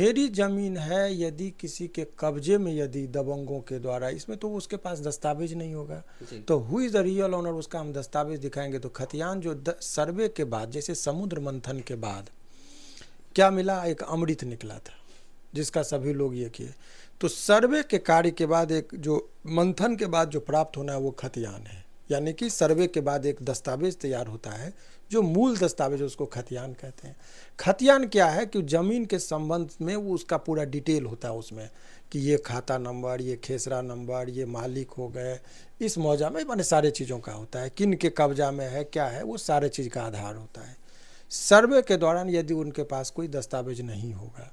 मेरी जमीन है यदि किसी के कब्जे में, यदि दबंगों के द्वारा, इसमें तो उसके पास दस्तावेज नहीं होगा, तो who is the real owner, उसका हम दस्तावेज दिखाएंगे। तो खतियान जो सर्वे के बाद, जैसे समुद्र मंथन के बाद क्या मिला, एक अमृत निकला था जिसका सभी लोग ये किए। तो सर्वे के कार्य के बाद, एक जो मंथन के बाद जो प्राप्त होना है वो खतियान है। यानी कि सर्वे के बाद एक दस्तावेज तैयार होता है, जो मूल दस्तावेज, उसको खतियान कहते हैं। खतियान क्या है कि जमीन के संबंध में वो उसका पूरा डिटेल होता है उसमें, कि ये खाता नंबर, ये खेसरा नंबर, ये मालिक हो गए, इस मौजा में माने सारे चीज़ों का होता है, किन के कब्जा में है, क्या है, वो सारे चीज़ का आधार होता है। सर्वे के दौरान यदि उनके पास कोई दस्तावेज नहीं होगा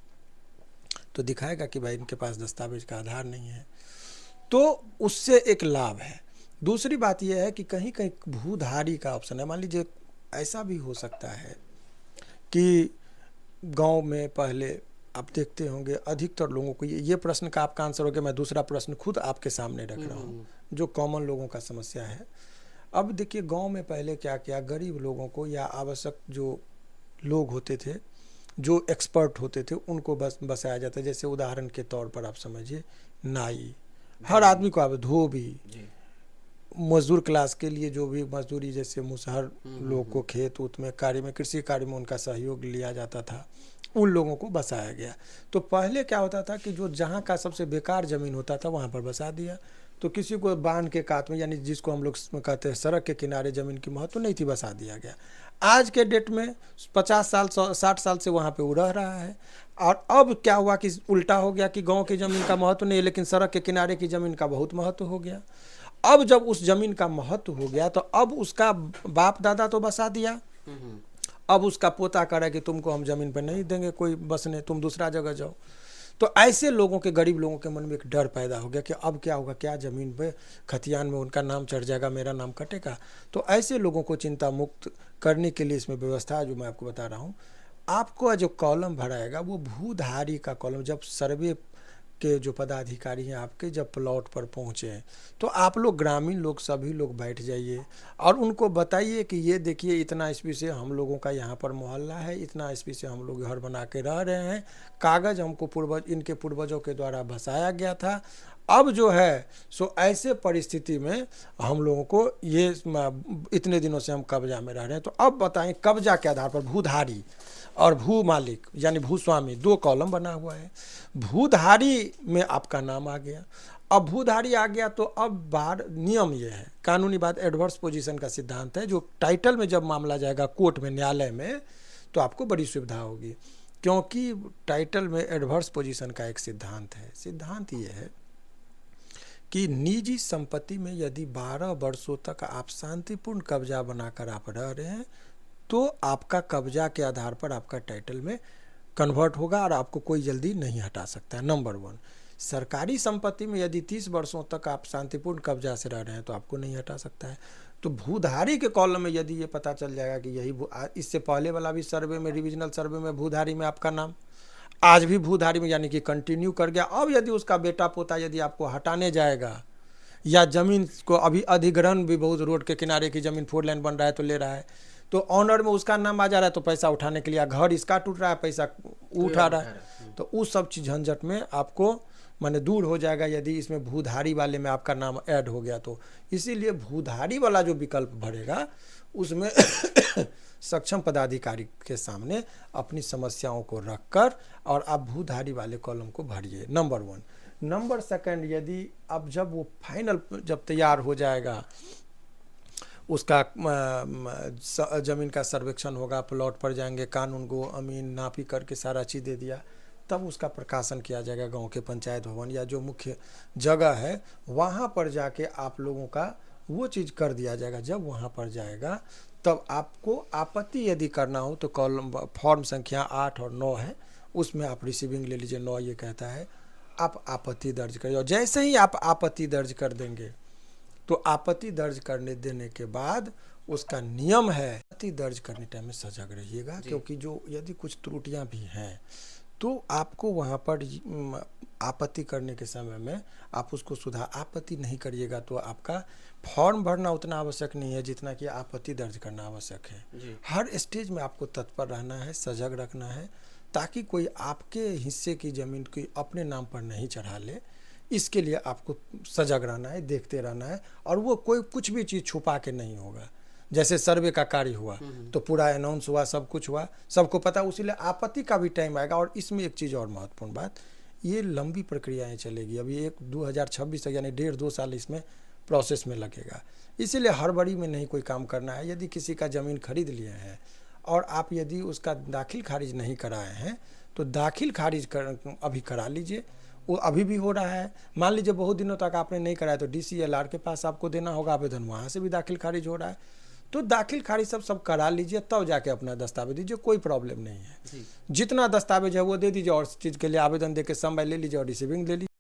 तो दिखाएगा कि भाई इनके पास दस्तावेज का आधार नहीं है, तो उससे एक लाभ है। दूसरी बात यह है कि कहीं कहीं भूधारी का ऑप्शन है। मान लीजिए ऐसा भी हो सकता है कि गांव में पहले आप देखते होंगे, अधिकतर लोगों को ये प्रश्न का आपका आंसर हो गया, मैं दूसरा प्रश्न खुद आपके सामने रख रहा हूँ, जो कॉमन लोगों का समस्या है। अब देखिए गांव में पहले क्या किया, गरीब लोगों को या आवश्यक जो लोग होते थे, जो एक्सपर्ट होते थे, उनको बसाया जाता है। जैसे उदाहरण के तौर पर आप समझिए, नाई, हर आदमी को, आप धोबी, मजदूर क्लास के लिए जो भी मजदूरी, जैसे मुसहर लोग को खेत उत में कार्य में, कृषि कार्य में उनका सहयोग लिया जाता था, उन लोगों को बसाया गया। तो पहले क्या होता था कि जो जहाँ का सबसे बेकार ज़मीन होता था वहाँ पर बसा दिया। तो किसी को बांध के कात में, यानी जिसको हम लोग कहते हैं सड़क के किनारे ज़मीन की महत्व नहीं थी, बसा दिया गया। आज के डेट में 50 साल 60 साल से वहाँ पे वो रह रहा है। और अब क्या हुआ कि उल्टा हो गया कि गांव की ज़मीन का महत्व नहीं है, लेकिन सड़क के किनारे की ज़मीन का बहुत महत्व हो गया। अब जब उस ज़मीन का महत्व हो गया तो अब उसका बाप दादा तो बसा दिया, अब उसका पोता कह रहा है कि तुमको हम ज़मीन पर नहीं देंगे कोई बसने, तुम दूसरा जगह जाओ। तो ऐसे लोगों के, गरीब लोगों के मन में एक डर पैदा हो गया कि अब क्या होगा, क्या ज़मीन पे खतियान में उनका नाम चढ़ जाएगा, मेरा नाम कटेगा। तो ऐसे लोगों को चिंता मुक्त करने के लिए इसमें व्यवस्था है जो मैं आपको बता रहा हूँ। आपको जो कॉलम भराएगा वो भूधारी का कॉलम, जब सर्वे के जो पदाधिकारी हैं आपके जब प्लॉट पर पहुँचे तो आप लोग, ग्रामीण लोग, सभी लोग बैठ जाइए और उनको बताइए कि ये देखिए इतना ईस्वी से हम लोगों का यहाँ पर मोहल्ला है, इतना ईस्वी से हम लोग घर बना के रह रहे हैं, कागज़ हमको इनके पूर्वजों के द्वारा बसाया गया था। अब जो है सो ऐसे परिस्थिति में हम लोगों को ये इतने दिनों से हम कब्जा में रह रहे हैं। तो अब बताएं, कब्जा के आधार पर भूधारी और भू मालिक यानी भूस्वामी, दो कॉलम बना हुआ है। भूधारी में आपका नाम आ गया। अब भूधारी आ गया तो अब बाहर नियम ये है, कानूनी बात, एडवर्स पोजीशन का सिद्धांत है, जो टाइटल में जब मामला जाएगा कोर्ट में, न्यायालय में, तो आपको बड़ी सुविधा होगी, क्योंकि टाइटल में एडवर्स पोजीशन का एक सिद्धांत है। सिद्धांत ये है कि निजी संपत्ति में यदि 12 वर्षों तक आप शांतिपूर्ण कब्जा बनाकर आप रह रहे हैं तो आपका कब्जा के आधार पर आपका टाइटल में कन्वर्ट होगा और आपको कोई जल्दी नहीं हटा सकता है, नंबर 1। सरकारी संपत्ति में यदि 30 वर्षों तक आप शांतिपूर्ण कब्जा से रह रहे हैं तो आपको नहीं हटा सकता है। तो भूधारी के कॉलम में यदि ये पता चल जाएगा कि यही, इससे पहले वाला भी सर्वे में, रिविजनल सर्वे में भूधारी में आपका नाम, आज भी भूधारी में, यानी कि कंटिन्यू कर गया। अब यदि उसका बेटा पोता यदि आपको हटाने जाएगा, या ज़मीन को अभी अधिग्रहण भी, बहुत रोड के किनारे की ज़मीन 4 लेन बन रहा है तो ले रहा है, तो ऑनर में उसका नाम आ जा रहा है तो पैसा उठाने के लिए, घर इसका टूट रहा है पैसा उठा रहा है, तो उस सब चीज़ झंझट में आपको माने दूर हो जाएगा यदि इसमें भूधारी वाले में आपका नाम ऐड हो गया तो। इसीलिए भूधारी वाला जो विकल्प भरेगा उसमें सक्षम पदाधिकारी के सामने अपनी समस्याओं को रखकर और आप भूधारी वाले कॉलम को भरिए, नंबर 1। नंबर 2, यदि अब जब वो फाइनल जब तैयार हो जाएगा, उसका ज़मीन का सर्वेक्षण होगा, प्लॉट पर जाएंगे, कानून को अमीन नापी करके सारा चीज़ दे दिया, तब उसका प्रकाशन किया जाएगा गांव के पंचायत भवन या जो मुख्य जगह है वहाँ पर जाके आप लोगों का वो चीज़ कर दिया जाएगा। जब वहाँ पर जाएगा तब आपको आपत्ति यदि करना हो तो कॉलम फॉर्म संख्या 8 और 9 है, उसमें आप रिसीविंग ले लीजिए। 9 ये कहता है आप आपत्ति दर्ज करिए, और जैसे ही आप आपत्ति दर्ज कर देंगे तो आपत्ति दर्ज करने देने के बाद उसका नियम है, आपत्ति दर्ज करने टाइम में सजग रहिएगा, क्योंकि जो यदि कुछ त्रुटियां भी हैं तो आपको वहाँ पर आपत्ति करने के समय में आप उसको सुधार, आपत्ति नहीं करिएगा तो आपका फॉर्म भरना उतना आवश्यक नहीं है जितना कि आपत्ति दर्ज करना आवश्यक है। हर स्टेज में आपको तत्पर रहना है, सजग रखना है, ताकि कोई आपके हिस्से की ज़मीन की अपने नाम पर नहीं चढ़ा ले। इसके लिए आपको सजग रहना है, देखते रहना है, और वो कोई कुछ भी चीज़ छुपा के नहीं होगा। जैसे सर्वे का कार्य हुआ तो पूरा अनाउंस हुआ, सब कुछ हुआ, सबको पता, उसीलिए आपत्ति का भी टाइम आएगा। और इसमें एक चीज़ और महत्वपूर्ण बात, ये लंबी प्रक्रियाएं चलेगी। अभी 2026 तक यानी 1.5-2 साल इसमें प्रोसेस में लगेगा। इसीलिए हड़बड़ी में नहीं कोई काम करना है। यदि किसी का ज़मीन खरीद लिए हैं और आप यदि उसका दाखिल खारिज नहीं कराए हैं तो दाखिल खारिज अभी करा लीजिए, वो अभी भी हो रहा है। मान लीजिए बहुत दिनों तक आपने नहीं कराया तो DCLR के पास आपको देना होगा आवेदन, वहाँ से भी दाखिल खारिज हो रहा है। तो दाखिल खारिज सब करा लीजिए, तब जाके अपना दस्तावेज दीजिए, कोई प्रॉब्लम नहीं है। जितना दस्तावेज है वो दे दीजिए, और चीज़ के लिए आवेदन दे के समय ले लीजिए और रिसीविंग ले लीजिए।